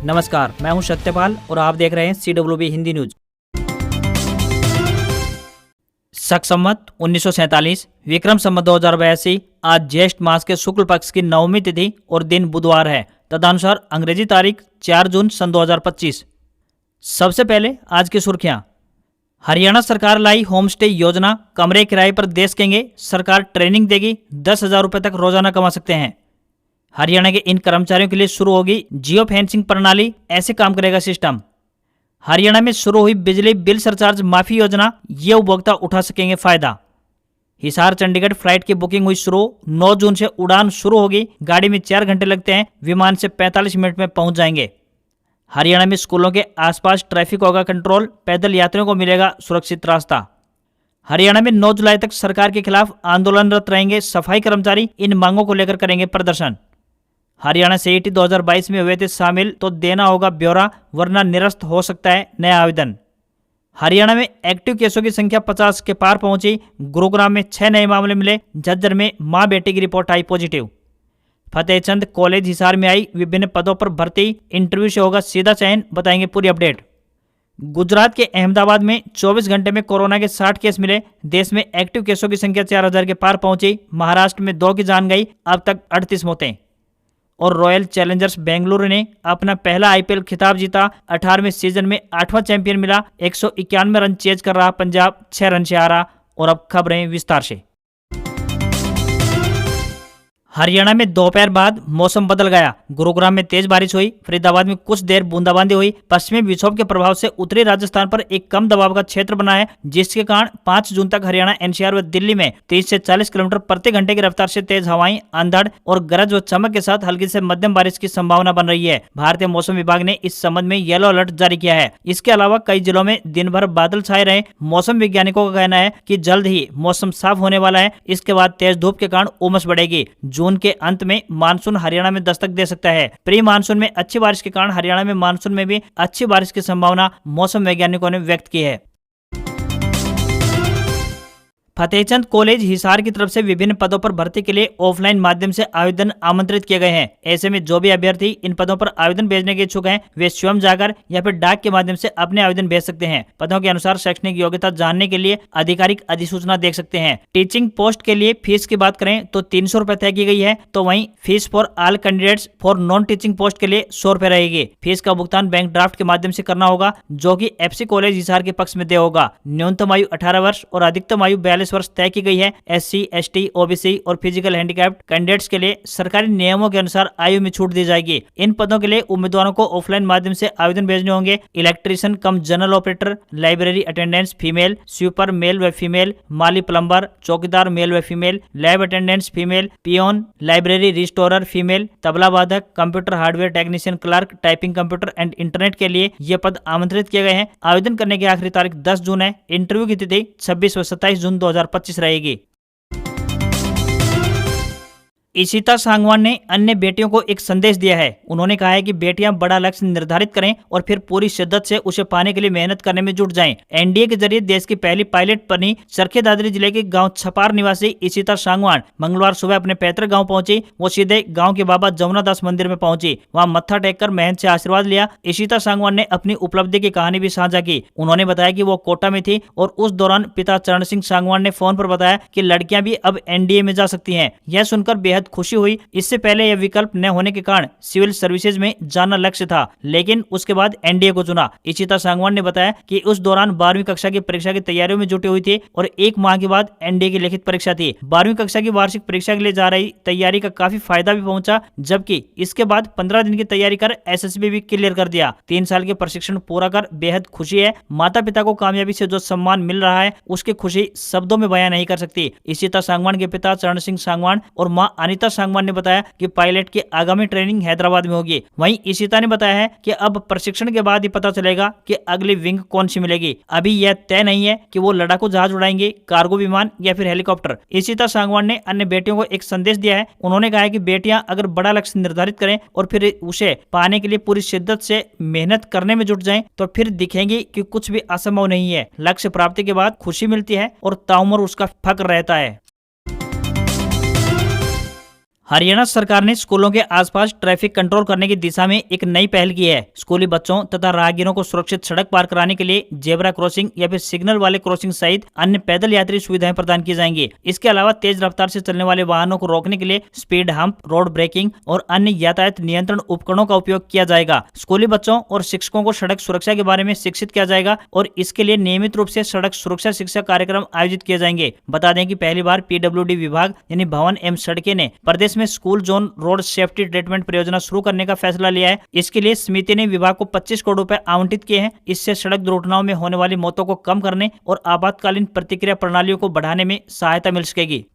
नमस्कार, मैं हूं सत्यपाल और आप देख रहे हैं CWB हिंदी न्यूज। शक संवत 1947 विक्रम संवत 2082 आज ज्येष्ठ मास के शुक्ल पक्ष की नवमी तिथि और दिन बुधवार है। तदनुसार अंग्रेजी तारीख 4 जून सन 2025। सबसे पहले आज की सुर्खियां। हरियाणा सरकार लाई होम स्टे योजना, कमरे किराए पर दे सकेंगे, सरकार ट्रेनिंग देगी, 10,000 रुपए तक रोजाना कमा सकते हैं। हरियाणा के इन कर्मचारियों के लिए शुरू होगी जियो फेंसिंग प्रणाली, ऐसे काम करेगा सिस्टम। हरियाणा में शुरू हुई बिजली बिल सरचार्ज माफी योजना, ये उपभोक्ता उठा सकेंगे फायदा। हिसार चंडीगढ़ फ्लाइट की बुकिंग हुई शुरू, 9 जून से उड़ान शुरू होगी। गाड़ी में 4 घंटे लगते हैं, विमान से 45 मिनट में पहुंच जाएंगे। हरियाणा में स्कूलों के आसपास ट्रैफिक होगा कंट्रोल, पैदल यात्रियों को मिलेगा सुरक्षित रास्ता। हरियाणा में 9 जुलाई तक सरकार के खिलाफ आंदोलनरत रहेंगे सफाई कर्मचारी, इन मांगों को लेकर करेंगे प्रदर्शन। हरियाणा CET 2022 में हुए थे शामिल तो देना होगा ब्यौरा, वरना निरस्त हो सकता है नया आवेदन। हरियाणा में एक्टिव केसों की संख्या 50 के पार पहुंची। गुरुग्राम में 6 नए मामले मिले। झज्जर में मां बेटी की रिपोर्ट आई पॉजिटिव। फतेहचंद कॉलेज हिसार में आई विभिन्न पदों पर भर्ती, इंटरव्यू से होगा सीधा चयन, बताएंगे पूरी अपडेट। गुजरात के अहमदाबाद में 24 घंटे में कोरोना के 60 केस मिले। देश में एक्टिव केसों की संख्या 4,000 के पार पहुंची। महाराष्ट्र में 2 की जान गई, अब तक 38 मौतें। और रॉयल चैलेंजर्स बेंगलुरु ने अपना पहला IPL खिताब जीता। 18वें सीजन में 8वां चैंपियन मिला। 191 रन चेज कर रहा पंजाब 6 रन से हारा। और अब खबरें विस्तार से। हरियाणा में दोपहर बाद मौसम बदल गया। गुरुग्राम में तेज बारिश हुई, फरीदाबाद में कुछ देर बूंदाबांदी हुई। पश्चिमी विक्षोभ के प्रभाव से उत्तरी राजस्थान पर एक कम दबाव का क्षेत्र बना है, जिसके कारण 5 जून तक हरियाणा, NCR व दिल्ली में 30 से 40 किलोमीटर प्रति घंटे की रफ्तार से तेज हवाएं, अंधड़ और गरज व चमक के साथ हल्की से मध्यम बारिश की संभावना बन रही है। भारतीय मौसम विभाग ने इस संबंध में येलो अलर्ट जारी किया है। इसके अलावा कई जिलों में दिन भर बादल छाए रहे। मौसम वैज्ञानिकों का कहना है कि जल्द ही मौसम साफ होने वाला है। इसके बाद तेज धूप के कारण उमस बढ़ेगी। जून के अंत में मानसून हरियाणा में दस्तक दे सकता है। प्री मानसून में अच्छी बारिश के कारण हरियाणा में मानसून में भी अच्छी बारिश की संभावना मौसम वैज्ञानिकों ने व्यक्त की है। फतेहचंद कॉलेज हिसार की तरफ से विभिन्न पदों पर भर्ती के लिए ऑफलाइन माध्यम से आवेदन आमंत्रित किए गए हैं। ऐसे में जो भी अभ्यर्थी इन पदों पर आवेदन भेजने के इच्छुक हैं, वे स्वयं जाकर या फिर डाक के माध्यम से अपने आवेदन भेज सकते हैं। पदों के अनुसार शैक्षणिक योग्यता जानने के लिए आधिकारिक अधिसूचना देख सकते हैं। टीचिंग पोस्ट के लिए फीस की बात करें तो 300 रुपए तय की गई है, तो वहीं fees for all candidates for non teaching post के लिए 100 रुपए रहेगी। फीस का भुगतान बैंक ड्राफ्ट के माध्यम से करना होगा, जो कि FC कॉलेज हिसार के पक्ष में देय होगा। न्यूनतम आयु 18 वर्ष और अधिकतम आयु 42 वर्ष तय की गई है। SC, ST, OBC और फिजिकल हैंडीकैप्ड कैंडिडेट्स के लिए सरकारी नियमों के अनुसार आयु में छूट दी जाएगी। इन पदों के लिए उम्मीदवारों को ऑफलाइन माध्यम से आवेदन भेजने होंगे। Electrician cum general operator, library attendance female, sweeper male व फीमेल, माली प्लम्बर, चौकीदार मेल व female, lab attendance female, peon, library restorer female, tabla वादक, computer hardware technician, clerk, typing computer and internet के लिए ये पद आमंत्रित किए गए हैं। आवेदन करने की आखिरी तारीख 10 जून है। इंटरव्यू की तिथि 26 व 27 जून 2025 रहेगी। इशिता सांगवान ने अन्य बेटियों को एक संदेश दिया है। उन्होंने कहा है कि बेटियां बड़ा लक्ष्य निर्धारित करें और फिर पूरी शिद्दत से उसे पाने के लिए मेहनत करने में जुट जाएं। NDA के जरिए देश की पहली पायलट बनी चरखे दादरी जिले के गांव छपार निवासी इशिता सांगवान मंगलवार सुबह अपने पैतृक गांव पहुंची। वो सीधे गांव के बाबा जमुना दास मंदिर में पहुंची। वहां मत्था टेककर महंत से आशीर्वाद लिया। इशिता सांगवान ने अपनी उपलब्धि की कहानी भी साझा की। उन्होंने बताया कि वो कोटा में थी और उस दौरान पिता चरण सिंह सांगवान ने फोन पर बताया कि लड़कियां भी अब NDA में जा सकती हैं। यह सुनकर बेहद खुशी हुई। इससे पहले यह विकल्प न होने के कारण सिविल सर्विसेज में जाना लक्ष्य था, लेकिन उसके बाद NDA को चुना। इशिता सांगवान ने बताया कि उस दौरान 12वीं कक्षा की परीक्षा की तैयारियों में जुटी हुई थी और 1 माह के बाद NDA की लिखित परीक्षा थी। 12वीं कक्षा की वार्षिक परीक्षा के लिए जा रही तैयारी का काफी फायदा भी पहुंचा, जबकि इसके बाद 15 दिन की तैयारी कर SSB भी क्लियर कर दिया। 3 साल के प्रशिक्षण पूरा कर बेहद खुशी है। माता पिता को कामयाबी से जो सम्मान मिल रहा है, उसकी खुशी शब्दों में बयां नहीं कर सकती। इशिता सांगवान के पिता चरण सिंह सांगवान और मां अनिता सांगवान ने बताया कि पायलट की आगामी ट्रेनिंग हैदराबाद में होगी। वहीं इशिता ने बताया है कि अब प्रशिक्षण के बाद ही पता चलेगा कि अगली विंग कौन सी मिलेगी। अभी यह तय नहीं है कि वो लड़ाकू जहाज उड़ाएंगे, कार्गो विमान या फिर हेलीकॉप्टर। इशिता सांगवान ने अन्य बेटियों को एक संदेश दिया है। उन्होंने कहा है कि बेटियां अगर बड़ा लक्ष्य निर्धारित करें और फिर उसे पाने के लिए पूरी शिद्दत से मेहनत करने में जुट जाएं, तो फिर दिखेंगी कि कुछ भी असंभव नहीं है। लक्ष्य प्राप्ति के बाद खुशी मिलती है और ताउम्र उसका फक्र रहता है। हरियाणा सरकार ने स्कूलों के आसपास ट्रैफिक कंट्रोल करने की दिशा में एक नई पहल की है। स्कूली बच्चों तथा राहगीरों को सुरक्षित सड़क पार कराने के लिए जेब्रा क्रॉसिंग या फिर सिग्नल वाले क्रॉसिंग सहित अन्य पैदल यात्री सुविधाएं प्रदान की जाएंगी। इसके अलावा तेज रफ्तार से चलने वाले वाहनों को रोकने के लिए स्पीड हम्प, रोड ब्रेकिंग और अन्य यातायात नियंत्रण उपकरणों का उपयोग किया जाएगा। स्कूली बच्चों और शिक्षकों को सड़क सुरक्षा के बारे में शिक्षित किया जाएगा और इसके लिए नियमित रूप से सड़क सुरक्षा शिक्षा कार्यक्रम आयोजित किए जाएंगे। बता दें कि पहली बार PWD विभाग यानी भवन एवं सड़कें ने प्रदेश में school zone road safety treatment परियोजना शुरू करने का फैसला लिया है। इसके लिए समिति ने विभाग को 25 करोड़ रुपए आवंटित किए हैं। इससे सड़क दुर्घटनाओं में होने वाली मौतों को कम करने और आपातकालीन प्रतिक्रिया प्रणालियों को बढ़ाने में सहायता मिल सकेगी।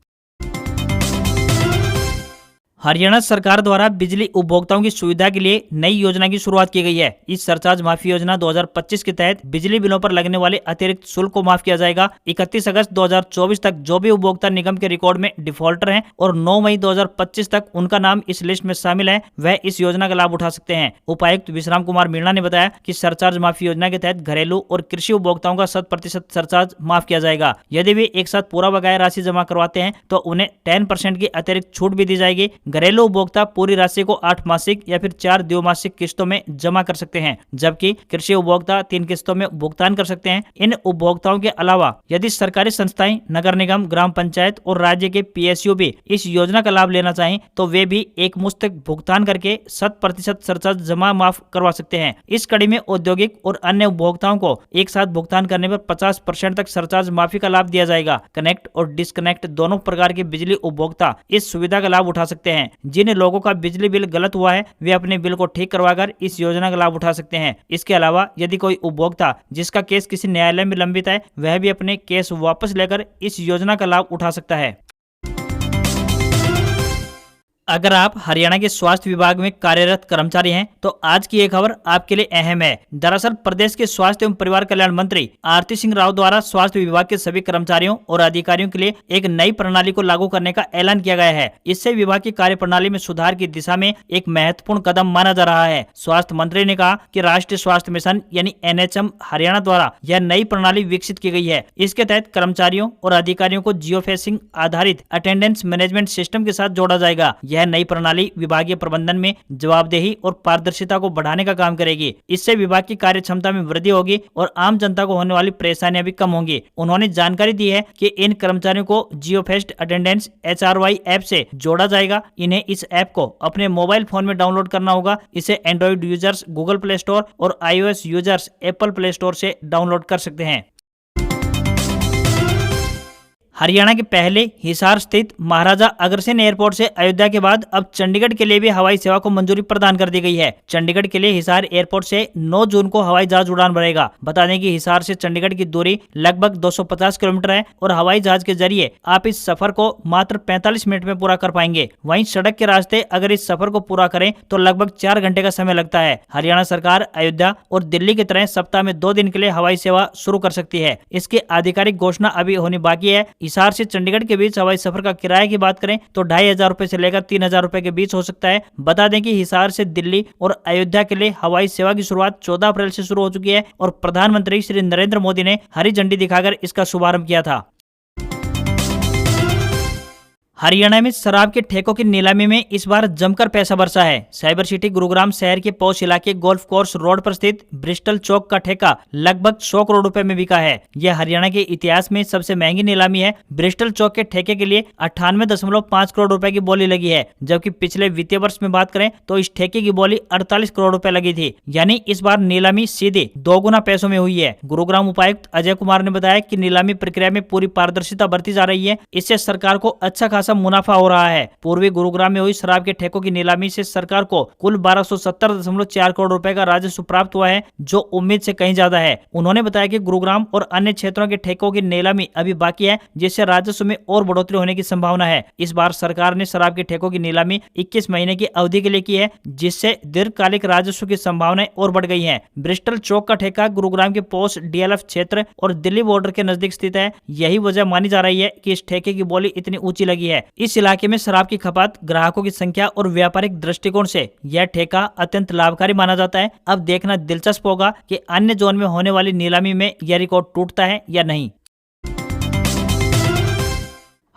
हरियाणा सरकार द्वारा बिजली उपभोक्ताओं की सुविधा के लिए नई योजना की शुरुआत की गई है। इस सरचार्ज माफी योजना 2025 के तहत बिजली बिलों पर लगने वाले अतिरिक्त शुल्क को माफ किया जाएगा। 31 अगस्त 2024 तक जो भी उपभोक्ता निगम के रिकॉर्ड में डिफॉल्टर हैं और 9 मई 2025 तक उनका नाम इस लिस्ट में शामिल है, वह इस योजना का लाभ उठा सकते हैं। उपायुक्त विश्राम कुमार मीणा ने बताया कि सरचार्ज माफी योजना के तहत घरेलू और कृषि उपभोक्ताओं का 100% सरचार्ज माफ किया जाएगा। यदि वे एक साथ पूरा बकाया राशि जमा करवाते हैं तो उन्हें 10% की अतिरिक्त छूट भी दी जाएगी। घरेलू उपभोक्ता पूरी राशि को 8 मासिक या फिर 4 द्विमासिक किस्तों में जमा कर सकते हैं, जबकि कृषि उपभोक्ता 3 किस्तों में भुगतान कर सकते हैं। इन उपभोक्ताओं के अलावा यदि सरकारी संस्थाएं, नगर निगम, ग्राम पंचायत और राज्य के PSU भी इस योजना का लाभ लेना चाहें तो वे भी एक मुश्त भुगतान करके 100% सरचार्ज जमा माफ करवा सकते हैं। इस कड़ी में औद्योगिक और अन्य उपभोक्ताओं को एक साथ भुगतान करने पर 50% तक सरचार्ज माफी का लाभ दिया जाएगा। कनेक्ट और डिस्कनेक्ट दोनों प्रकार के बिजली उपभोक्ता इस सुविधा का लाभ उठा सकते हैं। जिन लोगों का बिजली बिल गलत हुआ है वे अपने बिल को ठीक करवाकर इस योजना का लाभ उठा सकते हैं। इसके अलावा यदि कोई उपभोक्ता जिसका केस किसी न्यायालय में लंबित है, वह भी अपने केस वापस लेकर इस योजना का लाभ उठा सकता है। अगर आप हरियाणा के स्वास्थ्य विभाग में कार्यरत कर्मचारी हैं तो आज की ये खबर आपके लिए अहम है। दरअसल प्रदेश के स्वास्थ्य एवं परिवार कल्याण मंत्री आरती सिंह राव द्वारा स्वास्थ्य विभाग के सभी कर्मचारियों और अधिकारियों के लिए एक नई प्रणाली को लागू करने का ऐलान किया गया है। इससे विभाग की कार्यप्रणाली में सुधार की दिशा में एक महत्वपूर्ण कदम माना जा रहा है। स्वास्थ्य मंत्री ने कहा कि राष्ट्रीय स्वास्थ्य मिशन यानी NHM हरियाणा द्वारा यह नई प्रणाली विकसित की गई है। इसके तहत कर्मचारियों और अधिकारियों को जियो फेंसिंग आधारित अटेंडेंस मैनेजमेंट सिस्टम के साथ जोड़ा जाएगा। यह नई प्रणाली विभागीय प्रबंधन में जवाबदेही और पारदर्शिता को बढ़ाने का काम करेगी। इससे विभाग की कार्य क्षमता में वृद्धि होगी और आम जनता को होने वाली परेशानियां भी कम होंगी। उन्होंने जानकारी दी है कि इन कर्मचारियों को जियो फेस्ट अटेंडेंस HRY ऐप से जोड़ा जाएगा। इन्हें इस ऐप को अपने मोबाइल फोन में डाउनलोड करना होगा। इसे Android users Google play store और iOS users Apple play store से डाउनलोड कर सकते हैं। हरियाणा के पहले हिसार स्थित महाराजा अग्रसेन एयरपोर्ट से अयोध्या के बाद अब चंडीगढ़ के लिए भी हवाई सेवा को मंजूरी प्रदान कर दी गई है। चंडीगढ़ के लिए हिसार एयरपोर्ट से 9 जून को हवाई जहाज उड़ान भरेगा। बता दें कि हिसार से चंडीगढ़ की दूरी लगभग 250 किलोमीटर है और हवाई जहाज के जरिए आप इस सफर को मात्र 45 मिनट में पूरा कर पाएंगे। वहीं सड़क के रास्ते अगर इस सफर को पूरा करें तो लगभग 4 घंटे का समय लगता है। हरियाणा सरकार अयोध्या और दिल्ली की तरह सप्ताह में 2 दिन के लिए हवाई सेवा शुरू कर सकती है। इसकी आधिकारिक घोषणा अभी होनी बाकी है। हिसार से चंडीगढ़ के बीच हवाई सफर का किराया की बात करें तो 2500 रुपए से लेकर 3000 रुपए के बीच हो सकता है। बता दें कि हिसार से दिल्ली और अयोध्या के लिए हवाई सेवा की शुरुआत 14 अप्रैल से शुरू हो चुकी है और प्रधानमंत्री श्री नरेंद्र मोदी ने हरी झंडी दिखाकर इसका शुभारंभ किया था। हरियाणा में शराब के ठेकों की नीलामी में इस बार जमकर पैसा बरसा है। साइबर सिटी गुरुग्राम शहर के पौष इलाके गोल्फ कोर्स रोड पर स्थित ब्रिस्टल चौक का ठेका लगभग 100 करोड़ रुपए में बिका है। यह हरियाणा के इतिहास में सबसे महंगी नीलामी है। ब्रिस्टल चौक के ठेके के लिए 98.5 करोड़ रुपए की बोली लगी है, जबकि पिछले वित्तीय वर्ष में बात करें तो इस ठेके की बोली 48 करोड़ रुपए लगी थी। यानी इस बार नीलामी सीधे 2 गुना पैसों में हुई है। गुरुग्राम उपायुक्त अजय कुमार ने बताया कि नीलामी प्रक्रिया में पूरी पारदर्शिता बरती जा रही है। इससे सरकार को अच्छा खासा मुनाफा हो रहा है। पूर्वी गुरुग्राम में हुई शराब के ठेकों की नीलामी से सरकार को कुल 1270.4 करोड़ रुपए का राजस्व प्राप्त हुआ है, जो उम्मीद से कहीं ज्यादा है। उन्होंने बताया कि गुरुग्राम और अन्य क्षेत्रों के ठेकों की नीलामी अभी बाकी है, जिससे राजस्व में और बढ़ोतरी होने की संभावना है। इस बार सरकार ने शराब के ठेकों की नीलामी 21 महीने की अवधि के लिए की है, जिससे दीर्घकालिक राजस्व की संभावनाएं और बढ़ गई है। ब्रिस्टल चौक का ठेका गुरुग्राम के पोस्ट DLF क्षेत्र और दिल्ली बॉर्डर के नजदीक स्थित है। यही वजह मानी जा रही है कि इस ठेके की बोली इतनी ऊंची लगी है। इस इलाके में शराब की खपत, ग्राहकों की संख्या और व्यापारिक दृष्टिकोण से यह ठेका अत्यंत लाभकारी माना जाता है। अब देखना दिलचस्प होगा कि अन्य जोन में होने वाली नीलामी में यह रिकॉर्ड टूटता है या नहीं।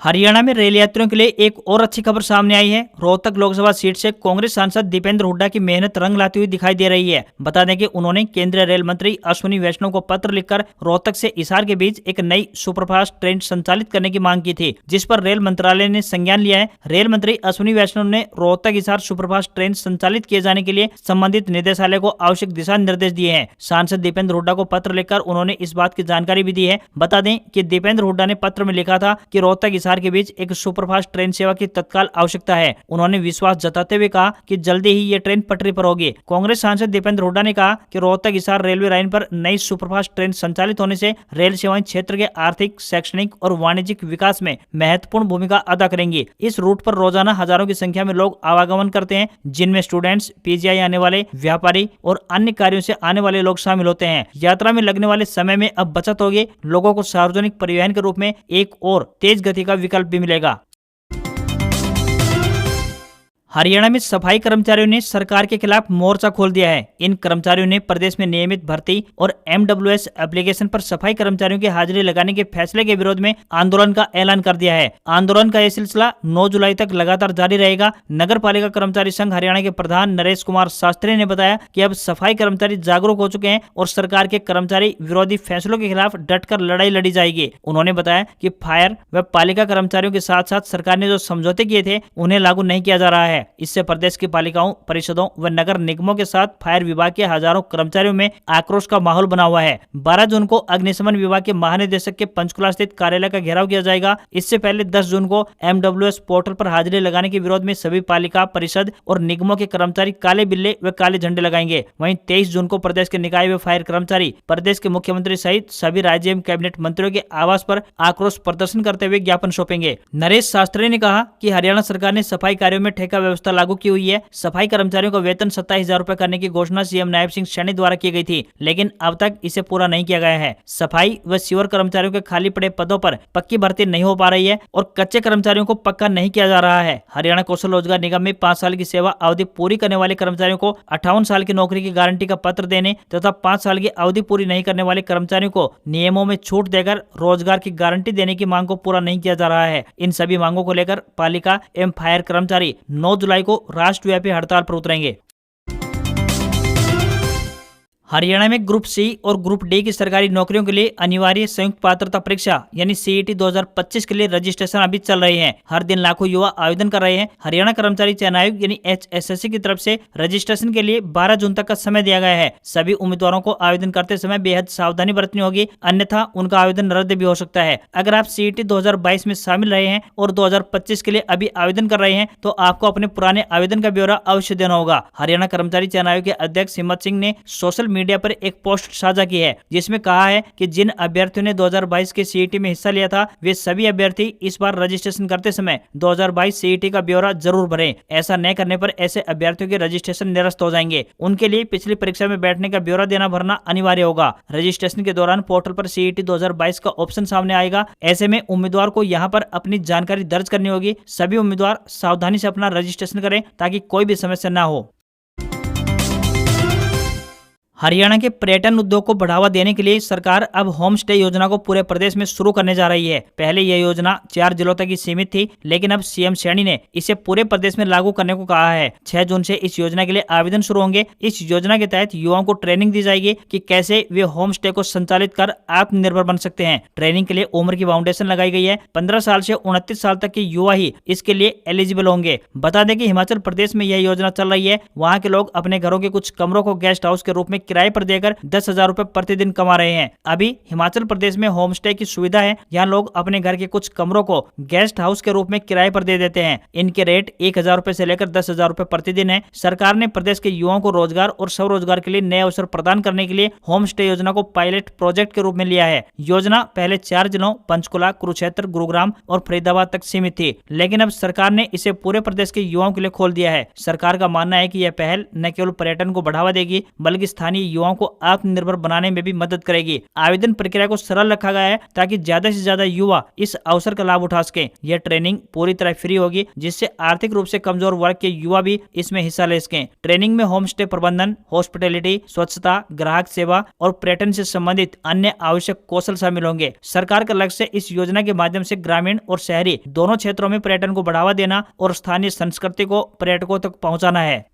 हरियाणा में रेल यात्रियों के लिए एक और अच्छी खबर सामने आई है। रोहतक लोकसभा सीट से कांग्रेस सांसद दीपेंद्र हुड्डा की मेहनत रंग लाती हुई दिखाई दे रही है। बता दें कि उन्होंने केंद्रीय रेल मंत्री अश्विनी वैष्णव को पत्र लिखकर रोहतक से हिसार के बीच एक नई सुपरफास्ट ट्रेन संचालित करने की मांग की थी, जिस पर रेल मंत्रालय ने संज्ञान लिया है। रेल मंत्री अश्विनी वैष्णव ने रोहतक हिसार सुपरफास्ट ट्रेन संचालित किए जाने के लिए संबंधित निदेशालय को आवश्यक दिशा निर्देश दिए हैं। सांसद दीपेंद्र हुड्डा को पत्र लिखकर उन्होंने इस बात की जानकारी भी दी है। बता दें कि दीपेंद्र हुड्डा ने पत्र में लिखा था कि रोहतक हिसार के बीच एक सुपरफास्ट ट्रेन सेवा की तत्काल आवश्यकता है। उन्होंने विश्वास जताते हुए कहा कि जल्दी ही ये ट्रेन पटरी पर होगी। कांग्रेस सांसद दीपेंद्र हुड्डा ने कहा कि रोहतक हिसार रेलवे लाइन पर नई सुपरफास्ट ट्रेन संचालित होने से रेल सेवाएं क्षेत्र के आर्थिक, शैक्षणिक और वाणिज्यिक विकास में महत्वपूर्ण भूमिका अदा करेंगी। इस रूट पर रोजाना हजारों की संख्या में लोग आवागमन करते हैं, जिनमें स्टूडेंट्स, पीजीआई आने वाले, व्यापारी और अन्य कार्यों से आने वाले लोग शामिल होते हैं। यात्रा में लगने वाले समय में अब बचत होगी। लोगों को सार्वजनिक परिवहन के रूप में एक और तेज गति का विकल्प भी मिलेगा। हरियाणा में सफाई कर्मचारियों ने सरकार के खिलाफ मोर्चा खोल दिया है। इन कर्मचारियों ने प्रदेश में नियमित भर्ती और MWS एप्लीकेशन पर सफाई कर्मचारियों की हाजिरी लगाने के फैसले के विरोध में आंदोलन का ऐलान कर दिया है। आंदोलन का यह सिलसिला 9 जुलाई तक लगातार जारी रहेगा। नगर पालिका कर्मचारी संघ हरियाणा के प्रधान नरेश कुमार शास्त्री ने बताया कि अब सफाई कर्मचारी जागरूक हो चुके हैं और सरकार के कर्मचारी विरोधी फैसलों के खिलाफ डटकर लड़ाई लड़ी जाएगी। उन्होंने बताया कि फायर व पालिका कर्मचारियों के साथ साथ सरकार ने जो समझौते किए थे उन्हें लागू नहीं किया जा रहा है। इससे प्रदेश की पालिकाओं, परिषदों व नगर निगमों के साथ फायर विभाग के हजारों कर्मचारियों में आक्रोश का माहौल बना हुआ है। 12 जून को अग्निशमन विभाग के महानिदेशक के पंचकुला स्थित कार्यालय का घेराव किया जाएगा। इससे पहले 10 जून को MWS पोर्टल पर हाजिरी लगाने के विरोध में सभी पालिका, परिषद और निगमों के कर्मचारी काले बिल्ले व काले झंडे लगाएंगे। वहीं 23 जून को प्रदेश के निकाय व फायर कर्मचारी प्रदेश के मुख्यमंत्री सहित सभी राज्य एवं कैबिनेट मंत्रियों के आवास पर आक्रोश प्रदर्शन करते हुए ज्ञापन सौंपेंगे। नरेश शास्त्री ने कहा कि हरियाणा सरकार ने सफाई कार्यों में ठेका व्यवस्था लागू की हुई है। सफाई कर्मचारियों का वेतन 27,000 रुपए करने की घोषणा सीएम नायब सिंह सैनी द्वारा की गई थी, लेकिन अब तक इसे पूरा नहीं किया गया है। सफाई व सीवर कर्मचारियों के खाली पड़े पदों पर पक्की भर्ती नहीं हो पा रही है और कच्चे कर्मचारियों को पक्का नहीं किया जा रहा है। हरियाणा कौशल रोजगार निगम में 5 साल की सेवा अवधि पूरी करने वाले कर्मचारियों को 58 साल की नौकरी की गारंटी का पत्र देने तथा 5 साल की अवधि पूरी नहीं करने वाले कर्मचारियों को नियमों में छूट देकर रोजगार की गारंटी देने की मांग को पूरा नहीं किया जा रहा है। इन सभी मांगों को लेकर पालिका एवं फायर कर्मचारी 9 जुलाई को राष्ट्रव्यापी हड़ताल पर उतरेंगे। हरियाणा में ग्रुप सी और ग्रुप डी की सरकारी नौकरियों के लिए अनिवार्य संयुक्त पात्रता परीक्षा यानी CET 2025 के लिए रजिस्ट्रेशन अभी चल रहे हैं। हर दिन लाखों युवा आवेदन कर रहे हैं। हरियाणा कर्मचारी चयन आयोग यानी HSSC की तरफ से रजिस्ट्रेशन के लिए 12 जून तक का समय दिया गया है। सभी उम्मीदवारों को आवेदन करते समय बेहद सावधानी बरतनी होगी, अन्यथा उनका आवेदन रद्द भी हो सकता है। अगर आप CET 2022 में शामिल रहे हैं और 2025 के लिए अभी आवेदन कर रहे हैं तो आपको अपने पुराने आवेदन का ब्यौरा अवश्य देना होगा। हरियाणा कर्मचारी चयन आयोग के अध्यक्ष हिम्मत सिंह ने सोशल मीडिया पर एक पोस्ट साझा की है, जिसमें कहा है कि जिन अभ्यर्थियों ने 2022 के CET में हिस्सा लिया था वे सभी अभ्यर्थी इस बार रजिस्ट्रेशन करते समय 2022 CET का ब्यौरा जरूर भरें। ऐसा न करने पर ऐसे अभ्यर्थियों के रजिस्ट्रेशन निरस्त हो जाएंगे। उनके लिए पिछली परीक्षा में बैठने का ब्यौरा देना भरना अनिवार्य होगा। रजिस्ट्रेशन के दौरान पोर्टल पर CET 2022 का ऑप्शन सामने आएगा। ऐसे में उम्मीदवार को यहाँ पर अपनी जानकारी दर्ज करनी होगी। सभी उम्मीदवार सावधानी से अपना रजिस्ट्रेशन करें ताकि कोई भी समस्या न हो। हरियाणा के पर्यटन उद्योग को बढ़ावा देने के लिए सरकार अब होम स्टे योजना को पूरे प्रदेश में शुरू करने जा रही है। पहले यह योजना 4 जिलों तक ही सीमित थी, लेकिन अब सीएम सैनी ने इसे पूरे प्रदेश में लागू करने को कहा है। 6 जून से इस योजना के लिए आवेदन शुरू होंगे। इस योजना के तहत युवाओं को ट्रेनिंग दी जाएगी कि कैसे वे होम स्टे को संचालित कर आत्मनिर्भर बन सकते हैं। ट्रेनिंग के लिए उम्र की बाउंडेशन लगाई गई है। 15 साल से 29 साल तक के युवा ही इसके लिए एलिजिबल होंगे। बता दें कि हिमाचल प्रदेश में यह योजना चल रही है। वहाँ के लोग अपने घरों के कुछ कमरों को गेस्ट हाउस के रूप में किराए पर देकर 10,000 रुपए प्रतिदिन कमा रहे हैं। अभी हिमाचल प्रदेश में होम स्टे की सुविधा है। यहाँ लोग अपने घर के कुछ कमरों को गेस्ट हाउस के रूप में किराए पर दे देते हैं। इनके रेट 1,000 रुपए से लेकर 10,000 रुपए प्रतिदिन है। सरकार ने प्रदेश के युवाओं को रोजगार और स्वरोजगार के लिए नए अवसर प्रदान करने के लिए होम स्टे योजना को पायलट प्रोजेक्ट के रूप में लिया है। योजना पहले 4 जिलों पंचकुला, कुरुक्षेत्र, गुरुग्राम और फरीदाबाद तक सीमित थी, लेकिन अब सरकार ने इसे पूरे प्रदेश के युवाओं के लिए खोल दिया है। सरकार का मानना है कि यह पहल न केवल पर्यटन को बढ़ावा देगी बल्कि स्थानीय स्थानीय युवाओं को आत्मनिर्भर बनाने में भी मदद करेगी। आवेदन प्रक्रिया को सरल रखा गया है ताकि ज्यादा से ज्यादा युवा इस अवसर का लाभ उठा सके। यह ट्रेनिंग पूरी तरह फ्री होगी, जिससे आर्थिक रूप से कमजोर वर्ग के युवा भी इसमें हिस्सा ले सकें। ट्रेनिंग में होम स्टे प्रबंधन, हॉस्पिटैलिटी, स्वच्छता, ग्राहक सेवा और पर्यटन से संबंधित अन्य आवश्यक कौशल शामिल होंगे। सरकार का लक्ष्य इस योजना के माध्यम से ग्रामीण और शहरी दोनों क्षेत्रों में पर्यटन को बढ़ावा देना और स्थानीय संस्कृति को पर्यटकों तक पहुंचाना है।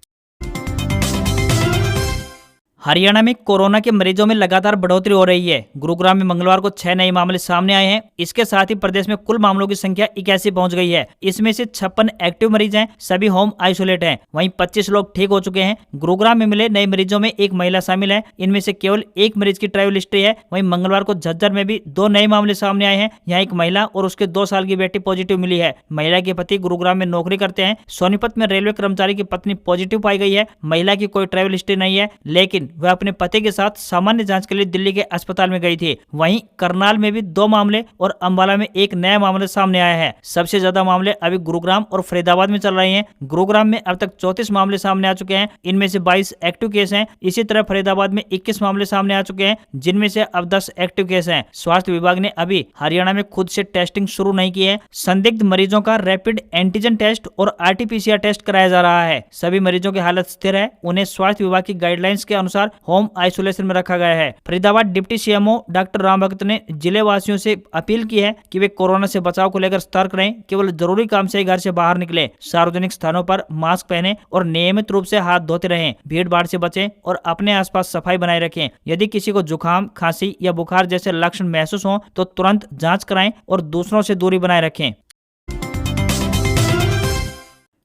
हरियाणा में कोरोना के मरीजों में लगातार बढ़ोतरी हो रही है। गुरुग्राम में मंगलवार को 6 नए मामले सामने आए हैं। इसके साथ ही प्रदेश में कुल मामलों की संख्या 81 पहुंच गई है। इसमें से 56 एक्टिव मरीज हैं, सभी होम आइसोलेट हैं। वहीं 25 लोग ठीक हो चुके हैं। गुरुग्राम में मिले नए मरीजों में एक महिला शामिल है। इनमें से केवल एक मरीज की ट्रैवल हिस्ट्री है। वहीं मंगलवार को झज्जर में भी 2 नए मामले सामने आए हैं। यहाँ एक महिला और उसके 2 साल की बेटी पॉजिटिव मिली है। महिला के पति गुरुग्राम में नौकरी करते हैं। सोनीपत में रेलवे कर्मचारी की पत्नी पॉजिटिव पाई गई है। महिला की कोई ट्रैवल हिस्ट्री नहीं है, लेकिन वह अपने पति के साथ सामान्य जांच के लिए दिल्ली के अस्पताल में गई थी। वहीं करनाल में भी 2 मामले और अंबाला में एक नया मामला सामने आया है। सबसे ज्यादा मामले अभी गुरुग्राम और फरीदाबाद में चल रहे हैं। गुरुग्राम में अब तक 34 मामले सामने आ चुके हैं। इनमें से 22 एक्टिव केस हैं। इसी तरह फरीदाबाद में 21 मामले सामने आ चुके हैं, जिनमें से अब 10 एक्टिव केस हैं। स्वास्थ्य विभाग ने अभी हरियाणा में खुद से टेस्टिंग शुरू नहीं की है। संदिग्ध मरीजों का रैपिड एंटीजन टेस्ट और RT-PCR टेस्ट कराया जा रहा है। सभी मरीजों की हालत स्थिर है। उन्हें स्वास्थ्य विभाग की गाइडलाइंस के अनुसार होम आइसोलेशन में रखा गया है। Faridabad deputy CMO doctor Ram Bhagat ने जिले वासियों से अपील की है कि वे कोरोना से बचाव को लेकर सतर्क रहें। केवल जरूरी काम से ही घर से बाहर निकलें। सार्वजनिक स्थानों पर मास्क पहनें और नियमित रूप से हाथ धोते रहें। भीड़ भाड़ से बचें और अपने आसपास सफाई बनाए रखें। यदि किसी को जुकाम, खांसी या बुखार जैसे लक्षण महसूस हों तो तुरंत जांच कराएं और दूसरों से दूरी बनाए रखें।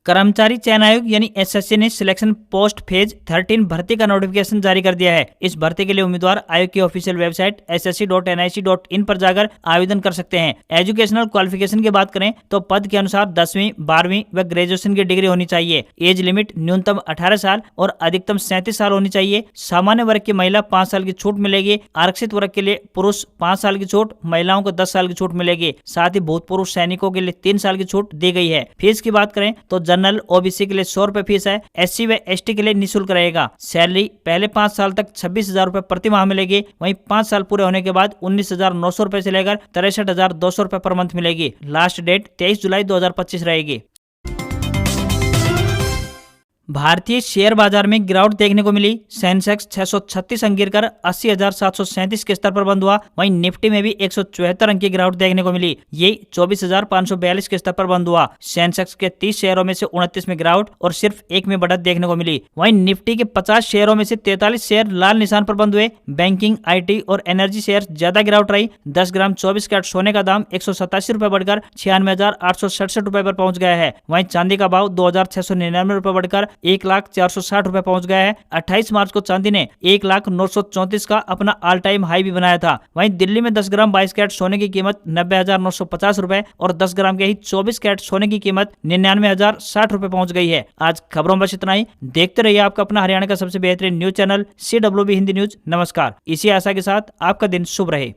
कर्मचारी चयन आयोग यानी SSC ने सिलेक्शन पोस्ट फेज 13 भर्ती का नोटिफिकेशन जारी कर दिया है। इस भर्ती के लिए उम्मीदवार आयोग की ऑफिशियल वेबसाइट ssc.nic.in पर जाकर आवेदन कर सकते हैं। एजुकेशनल क्वालिफिकेशन की बात करें तो पद के अनुसार 10वीं, 12वीं व ग्रेजुएशन की डिग्री होनी चाहिए। एज लिमिट न्यूनतम 18 साल और अधिकतम 37 साल होनी चाहिए। सामान्य वर्ग की महिला 5 साल की छूट मिलेगी। आरक्षित वर्ग के लिए पुरुष 5 साल की छूट, महिलाओं को 10 साल की छूट मिलेगी। साथ ही भूतपूर्व सैनिकों के लिए 3 साल की छूट दी गई है। फीस की बात करें तो जनरल OBC के लिए 100 रुपए फीस है। SC व ST के लिए निःशुल्क रहेगा। सैलरी पहले 5 साल तक 26,000 रुपए प्रति माह मिलेगी। वहीं 5 साल पूरे होने के बाद 19,900 रुपए से लेकर 63,200 रुपए पर मंथ मिलेगी। लास्ट डेट 23 जुलाई 2025 रहेगी। भारतीय शेयर बाजार में गिरावट देखने को मिली। सेंसेक्स 636 अंक गिरकर 80,737 के स्तर पर बंद हुआ। वहीं निफ्टी में भी 174 अंक की गिरावट देखने को मिली। ये 24,542 के स्तर पर बंद हुआ। सेंसेक्स के 30 शेयरों में से 29 में गिरावट और सिर्फ 1 में बढ़त देखने को मिली। वहीं निफ्टी के 50 शेयरों में से 43 शेयर लाल निशान पर बंद हुए। बैंकिंग, IT और एनर्जी शेयर ज्यादा गिरावट रही। 10 ग्राम 24 कैरेट सोने का दाम 187 रुपए बढ़कर 96,867 रुपए पर पहुंच गया है। वहीं चांदी का भाव 2,699 रुपए बढ़कर 1,460 रुपए पहुंच गया है। 28 मार्च को चांदी ने 1,934 का अपना ऑल टाइम हाई भी बनाया था। वहीं दिल्ली में 10 ग्राम 22 कैरेट सोने की कीमत 90,950 रुपए और 10 ग्राम के ही 24 कैरेट सोने की कीमत 99,060 रुपए पहुंच गई है। आज खबरों में बस इतना ही। देखते रहिए आपका अपना हरियाणा का सबसे बेहतरीन news channel CWB Hindi news. नमस्कार। इसी आशा के साथ आपका दिन शुभ रहे।